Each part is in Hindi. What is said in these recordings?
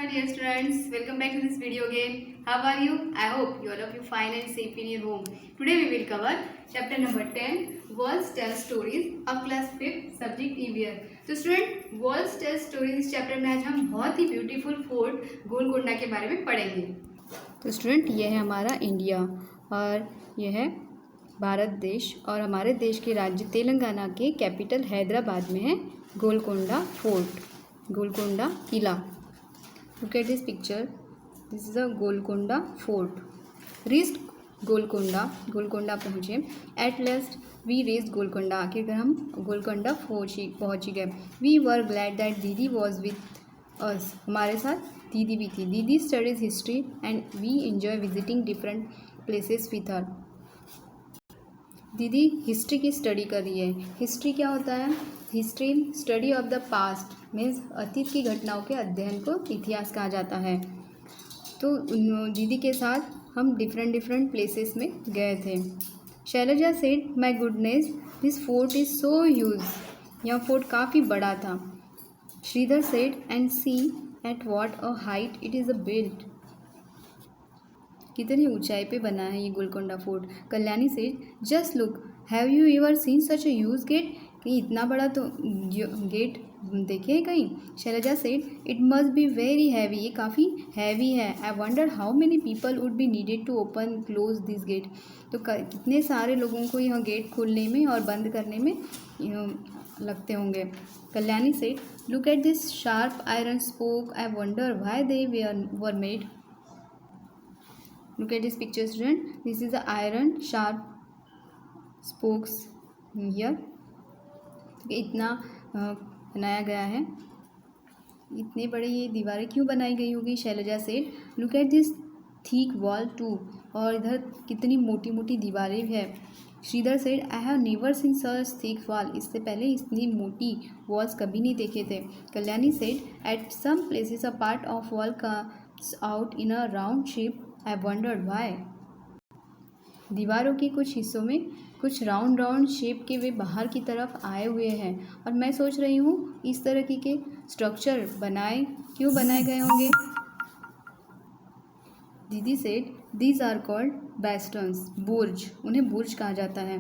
dear students, welcome back to this video again. How are you? I hope you all of you fine and safe in your home. Today we will cover chapter number 10, World's Tell Stories of class 5th subject EVR. तो स्टूडेंट वर्ल्ड्स टेल स्टोरीज इस चैप्टर में आज हम बहुत ही ब्यूटीफुल फोर्ट गोलकोंडा के बारे में पढ़ेंगे। तो स्टूडेंट ये है हमारा इंडिया और यह है भारत देश और हमारे देश के राज्य तेलंगाना के कैपिटल हैदराबाद में है Golconda fort, Golconda Qila. Look at this picture. This is a Golconda fort. Reached Golconda. Golconda पहुँचे. At last we reached Golconda. आखिरकार हम गोलकोंडा पहुँच गए. We were glad that दीदी was with us. हमारे साथ दीदी भी थी. दीदी studies history and we enjoy visiting different places with her. दीदी हिस्ट्री की स्टडी कर रही है. हिस्ट्री क्या होता है? History study of the past means अतीत की घटनाओं के अध्ययन को इतिहास कहा जाता है. तो दीदी के साथ हम डिफरेंट प्लेसेस में गए थे. Shailaja said my goodness this fort is so huge. यह फोर्ट काफ़ी बड़ा था. Sridhar said and see at what a height it is a built. कितनी ऊंचाई पे बना है ये Golconda fort. Kalyani said just look have you ever seen such a huge gate. कहीं इतना बड़ा तो गेट देखे हैं कहीं. Shailaja said it must be very heavy. ये काफ़ी हैवी है. आई wonder how many people would be needed to open close this gate. तो कितने सारे लोगों को यह गेट खोलने में और बंद करने में लगते होंगे. Kalyani said look at this sharp iron spoke. I wonder why they were made. Look at this picture student. This is the iron sharp spokes here. इतना बनाया गया है. इतने बड़े ये दीवारें क्यों बनाई गई होगी. Shailaja said look at this thick wall too. और इधर कितनी मोटी मोटी दीवारें हैं. Sridhar said I have never seen such thick wall. इससे पहले इतनी मोटी वॉल्स कभी नहीं देखे थे. Kalyani said at some places a part of wall comes out in a round shape. I wondered why. दीवारों के कुछ हिस्सों में कुछ राउंड शेप के वे बाहर की तरफ आए हुए हैं और मैं सोच रही हूँ इस तरह के स्ट्रक्चर क्यों बनाए गए होंगे. दीदी said these are called bastions. बुर्ज. उन्हें बुर्ज कहा जाता है.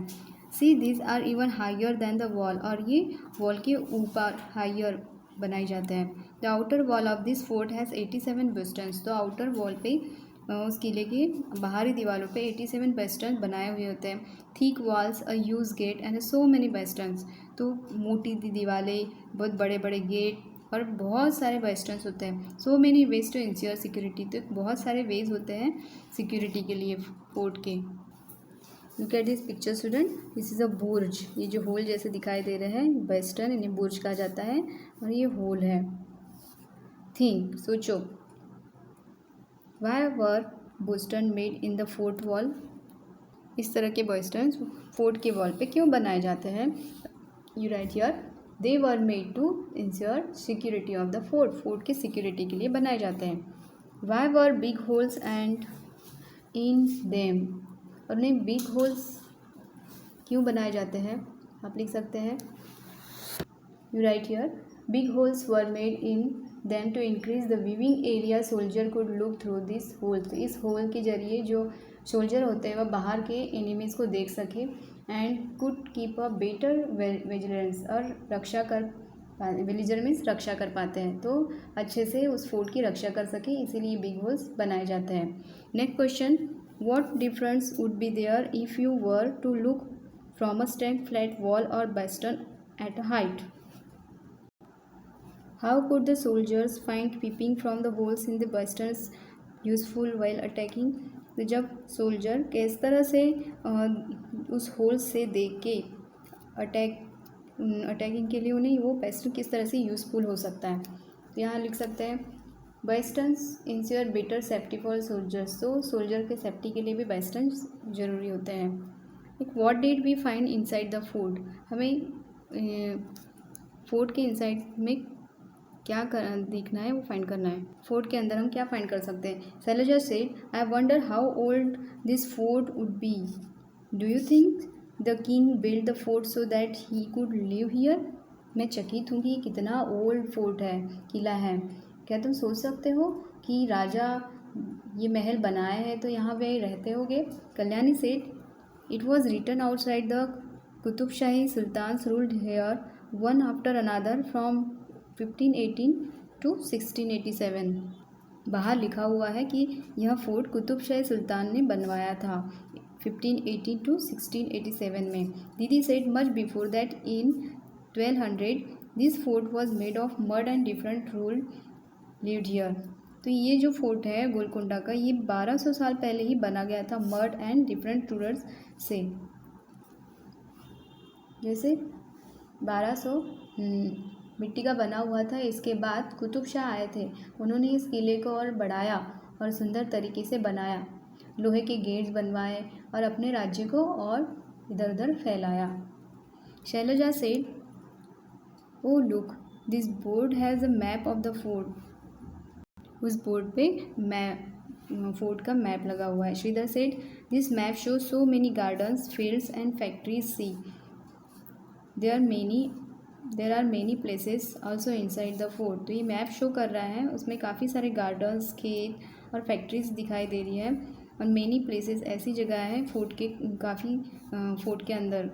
See these are even higher than the wall. और ये वॉल के ऊपर हायर बनाए जाते हैं. The outer wall of this fort has 87 bastions. तो आउटर वॉल पे उस किले की बाहरी दीवारों पे 87 बेस्टन्स बनाए हुए होते हैं. Thick walls a huge gate and so many bastions. तो मोटी दीवारें, बहुत बड़े बड़े गेट और बहुत सारे बेस्टन्स होते हैं. So many ways to ensure security. तो बहुत सारे वेज होते हैं सिक्योरिटी के लिए फोर्ट के. Look at this picture student. This is a बुर्ज. ये जो होल जैसे दिखाई दे रहे हैं बेस्टन, इन्हें बुर्ज कहा जाता है और ये होल है. थिंक सोचो Why were Boston made in the fort wall. इस तरह के बोस्टन फोर्ट के वॉल पे क्यों बनाए जाते हैं. You write here they were made to ensure security of the fort. Fort की सिक्योरिटी के लिए बनाए जाते हैं. Why were big holes and in them. और उन्हें बिग होल्स क्यों बनाए जाते हैं. आप लिख सकते हैं. You write here big holes were made in then to increase the viewing area. Soldier could look through this hole. तो इस होल के जरिए जो सोल्जर होते हैं वह बाहर के एनिमीज़ को देख सके and could keep a better vigilance. और रक्षा कर विजिलेंस मीन्स रक्षा कर पाते हैं. तो अच्छे से उस फोर्ट की रक्षा कर सके, इसीलिए बिग होल्स बनाए जाते हैं. Next question what difference would be there if you were to look from a stand flat wall और bastion at a height. How could the soldiers find peeping from the holes in the bastions useful while attacking. तो जब सोल्जर किस तरह से उस होल से देख के अटैकिंग के लिए उन्हें वो बेस्टन किस तरह से यूज़फुल हो सकता है. तो यहाँ लिख सकते हैं bastions insure better safety for soldiers. तो सोल्जर के सेफ्टी के लिए भी बेस्टन्स ज़रूरी होते हैं. What did we find inside the fort. हमें फोर्ट के इनसाइड में क्या देखना है वो फाइंड करना है. फोर्ट के अंदर हम क्या फाइंड कर सकते हैं. Shailaja said I wonder how old this fort would be. Do you think the king build the fort so that he could live here. मैं चकित हूँ कि कितना ओल्ड फोर्ट है, किला है. क्या तुम सोच सकते हो कि राजा ये महल बनाए हैं तो यहाँ वे रहते होंगे? Kalyani said, it was written outside the Qutb Shahi sultans ruled here one after another from 1518 to 1687। बाहर लिखा हुआ है कि यह फोर्ट कुतुब शाही सुल्तान ने बनवाया था 1580 to 1687 में। दीदी said much before that in 1200 this fort was made of mud and different rule lived here. तो ये जो फोर्ट है गोलकुंडा का, ये 1200 साल पहले ही बना गया था मड एंड डिफरेंट रूलर्स से। जैसे 1200 मिट्टी का बना हुआ था। इसके बाद कुतुब शाह आए थे, उन्होंने इस किले को और बढ़ाया और सुंदर तरीके से बनाया, लोहे के गेट्स बनवाए और अपने राज्य को और इधर उधर फैलाया। Shailaja said, oh look this board has a map of the fort. उस बोर्ड पे फोर्ट का मैप लगा हुआ है। Sridhar said, this map shows so many gardens, fields and factories see there are many places also inside the fort. तो ये मैप शो कर रहा है, उसमें काफ़ी सारे गार्डन्स, खेत और फैक्ट्रीज दिखाई दे रही है। और मेनी प्लेसेस ऐसी जगह है फोर्ट के अंदर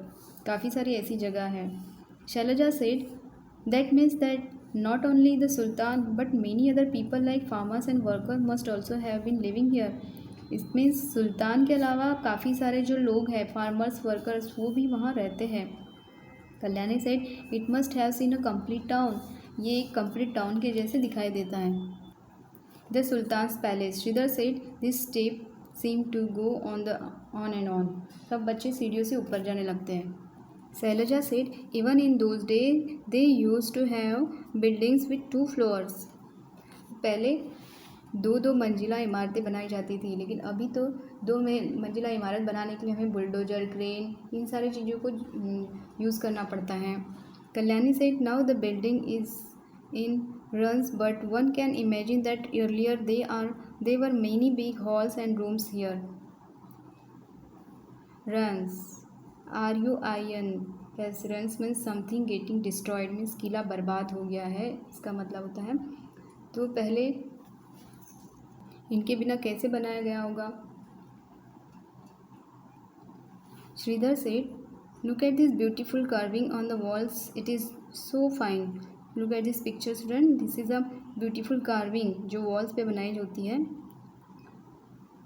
काफ़ी सारी ऐसी जगह है। Shailaja said, that means that not only the sultan but many other people like farmers and workers must also have been living here. इसमें सुल्तान के अलावा काफ़ी सारे जो लोग हैं, फार्मर्स, वर्कर्स, वो भी वहाँ रहते हैं। Kalyani said, it must have seen a complete town. ये एक कंप्लीट टाउन के जैसे दिखाई देता है। The sultan's palace. Sridhar said, this step seem to go on and on. सब बच्चे सीढ़ियों से ऊपर जाने लगते हैं। Shailaja said, even in those days they use to have buildings with 2 floors. पहले 2-2 मंजिला इमारतें बनाई जाती थी, लेकिन अभी तो 2 मंजिला इमारत बनाने के लिए हमें बुलडोजर, क्रेन, इन सारी चीज़ों को यूज़ करना पड़ता है। Kalyani said, now the building is in runs but one can imagine that earlier there were many big halls and rooms here. Runs, RUIN, yes, runs means something getting destroyed, means किला बर्बाद हो गया है, इसका मतलब होता है। तो पहले इनके बिना कैसे बनाया गया होगा? Sridhar said, look at this beautiful carving on the walls, it is so fine. Look at this picture student, this is a beautiful carving जो वॉल्स पे बनाई होती है,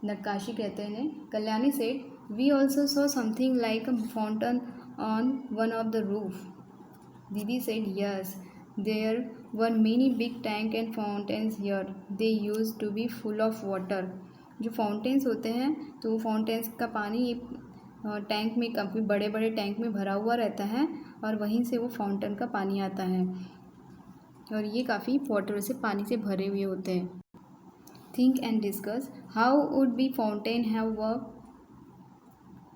नक्काशी कहते हैं इन्हें। Kalyani said, we also saw something like a fountain on one of the roof. दीदी said, yes, there were many big tank and fountains here, they use to be full of water. जो फाउंटेन्स होते हैं तो वो फाउंटेन्स का पानी टैंक में, काफ़ी बड़े बड़े टैंक में भरा हुआ रहता है और वहीं से वो फाउंटेन का पानी आता है और ये काफ़ी वाटर से, पानी से भरे हुए होते हैं। Think and discuss, how would be fountain have work.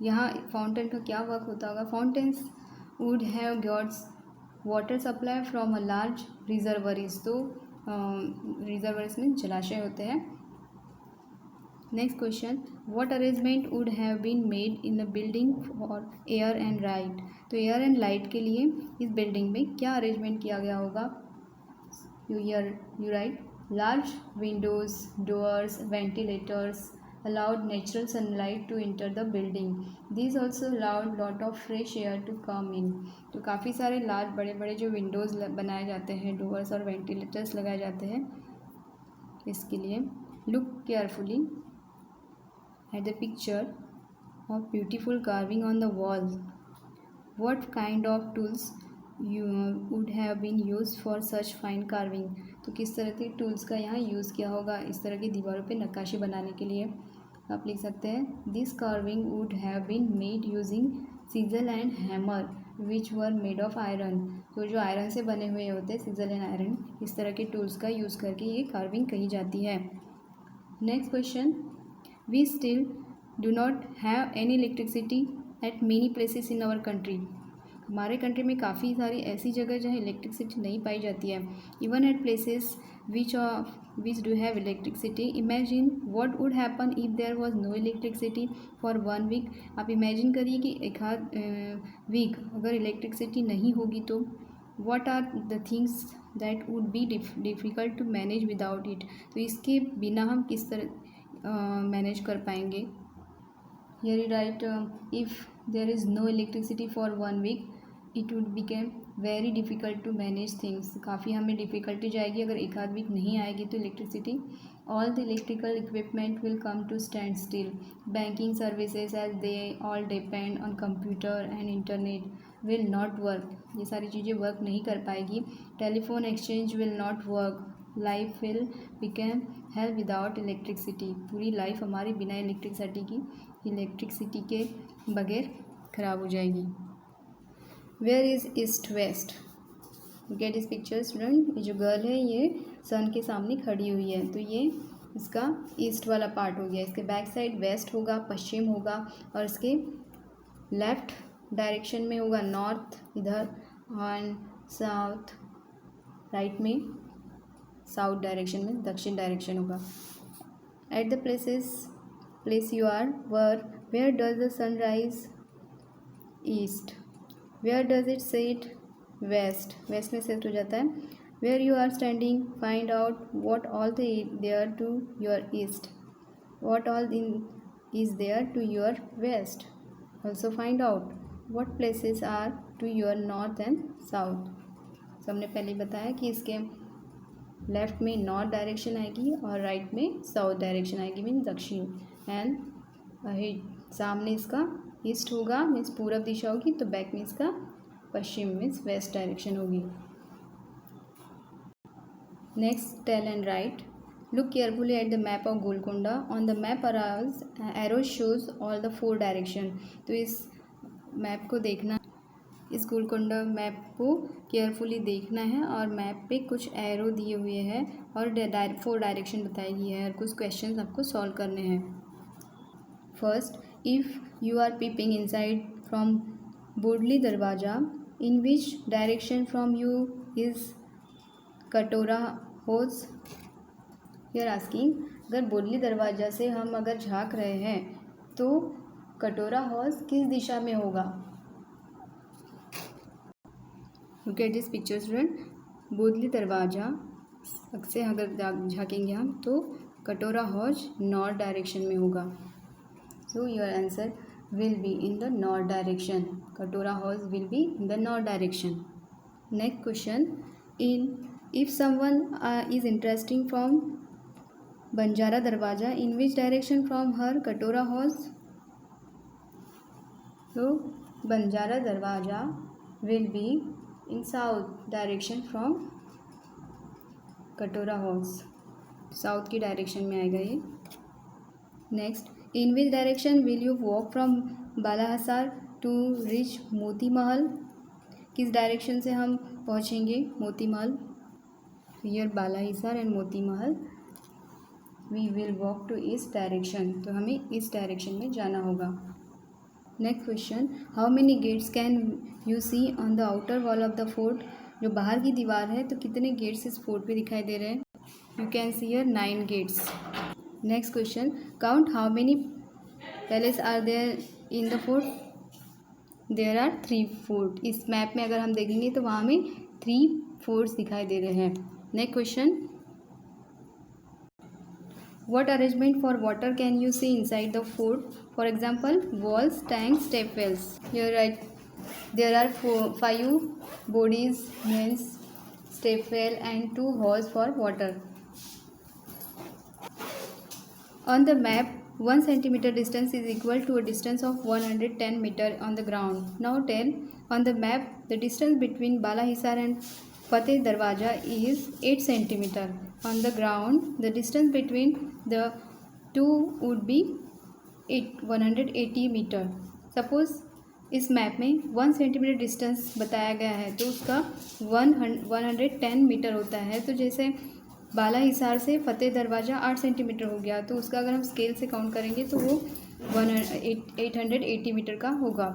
यहाँ फाउंटेन का क्या वर्क होता होगा? Fountains would have gots water supply from a large reservoirs. तो रिजर्वरीज में जलाशय होते हैं। Next question, what arrangement would have been made in a building for air and light. तो एयर एंड लाइट के लिए इस बिल्डिंग में क्या अरेंजमेंट किया गया होगा? You write, large windows, doors, ventilators allowed natural sunlight to enter the building. These also allowed lot of fresh air to come in. तो काफ़ी सारे लार्ज, बड़े बड़े जो विंडोज़ बनाए जाते हैं, डोर्स और वेंटिलेटर्स लगाए जाते हैं इसके लिए। Look carefully at the picture of beautiful carving on the wall. What kind of tools you would have been used for such fine carving? तो किस तरह के टूल्स का यहाँ यूज़ किया होगा इस तरह की दीवारों पे नक्काशी बनाने के लिए? आप लिख सकते हैं, this carving would have been made using chisel and hammer which were made of iron. तो जो आयरन से बने हुए होते हैं, सिजल एंड आयरन, इस तरह के टूल्स का यूज़ करके ये कार्विंग कही जाती है। Next question, we still do not have any electricity at many places in our country. हमारे कंट्री में काफ़ी सारी ऐसी जगह जहाँ इलेक्ट्रिसिटी नहीं पाई जाती है। Even at places which do have electricity, imagine what would happen if there was no electricity for 1 week. आप इमेजिन करिए कि एक आध वीक अगर इलेक्ट्रिसिटी नहीं होगी तो what are the things that would be difficult to manage without it. तो इसके बिना हम किस तरह मैनेज कर पाएंगे। Here you write if there is no electricity for 1 week it would became very difficult to manage things. काफ़ी हमें डिफ़िकल्टी जाएगी अगर एक आध वीक नहीं आएगी तो electricity. All the electrical equipment will come to stand still. Banking services as they all depend on computer and internet will not work. ये सारी चीज़ें वर्क नहीं कर पाएगी। Telephone exchange will not work. Life will became hell without electricity. पूरी लाइफ हमारी बिना इलेक्ट्रिसिटी के बगैर ख़राब हो जाएगी। Where is east west. Get this picture student. ये जो गर्ल है ये सन के सामने खड़ी हुई है, तो ये इसका ईस्ट वाला पार्ट हो गया। इसके बैक साइड वेस्ट होगा, पश्चिम होगा, और इसके लेफ्ट डायरेक्शन में होगा नॉर्थ इधर, एंड साउथ राइट में साउथ डायरेक्शन में दक्षिण डायरेक्शन होगा। At the place you are where does the sun rise east. Where does it set west. West में सेट हो जाता है। Where you are standing find out what all there to your east. What all is there to your west. Also find out what places are to your north and south. हमने पहले बताया कि इसके लेफ्ट में नॉर्थ डायरेक्शन आएगी और राइट में साउथ डायरेक्शन आएगी, मीन्स दक्षिण। एंड सामने इसका ईस्ट होगा, मीन्स पूरब दिशा होगी, तो बैक में इसका पश्चिम मीन्स वेस्ट डायरेक्शन होगी। Next tell and right. Look carefully at the map of Golconda. On the map arrow shows all the 4 direction. तो इस मैप को देखना, इस गोलकोंडा मैप को केयरफुली देखना है, और मैप पे कुछ एरो दिए हुए हैं और 4 डायरेक्शन बताई गई है, और कुछ क्वेश्चन आपको सॉल्व करने हैं। First, if you are peeping inside from Bodli दरवाजा, in which direction from you is Katora house. You are asking, अगर बोडली दरवाजा से हम अगर झाँक रहे हैं तो कटोरा हॉज किस दिशा में होगा। Look at this picture student. Bodli दरवाजा से अगर झाँकेंगे हम तो कटोरा हॉज नॉर्थ डायरेक्शन में होगा। So your answer will be in the north direction. Katora house will be in the north direction. Next question. If someone is interesting from Banjara Darwaja, in which direction from her Katora house? So Banjara Darwaja will be in south direction from Katora house. South की डायरेक्शन में आएगा ये। Next, in which direction will you walk from Balahisar to reach Moti Mahal. किस डायरेक्शन से हम पहुँचेंगे Moti Mahal. Here बालाहिसार and Moti Mahal. We will walk to east direction. तो हमें इस डायरेक्शन में जाना होगा। Next question, how many gates can you see on the outer wall of the fort. जो बाहर की दीवार है तो कितने गेट्स इस फोर्ट पे दिखाई दे रहे हैं। You can see here 9 gates. Next question, count how many palace are there in the fort. There are 3 fort. इस मैप में अगर हम देखेंगे तो वहाँ में 3 फोर्ट्स दिखाई दे रहे हैं। Next question, what arrangement for water can you see inside the fort? For example, walls, tanks, step wells. You're right. There are 5 bodies, means step well, and 2 holes for water. On the map, 1 centimeter distance is equal to a distance of 110 meter on the ground. Now tell, on the map, the distance between Balahisar and Fateh Darwaja is 8 centimeter. On the ground, the distance between the two would be 180 meter. Suppose इस मैप में 1 सेंटीमीटर डिस्टेंस बताया गया है तो उसका 110 मीटर होता है। तो जैसे बालाहिसार से फतेह दरवाज़ा 8 सेंटीमीटर हो गया, तो उसका अगर हम स्केल से काउंट करेंगे तो वो 880 मीटर का होगा।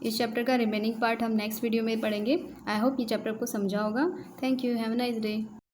इस चैप्टर का रिमेनिंग पार्ट हम नेक्स्ट वीडियो में पढ़ेंगे। आई होप ये चैप्टर आपको समझा होगा। Thank you. Have a nice day.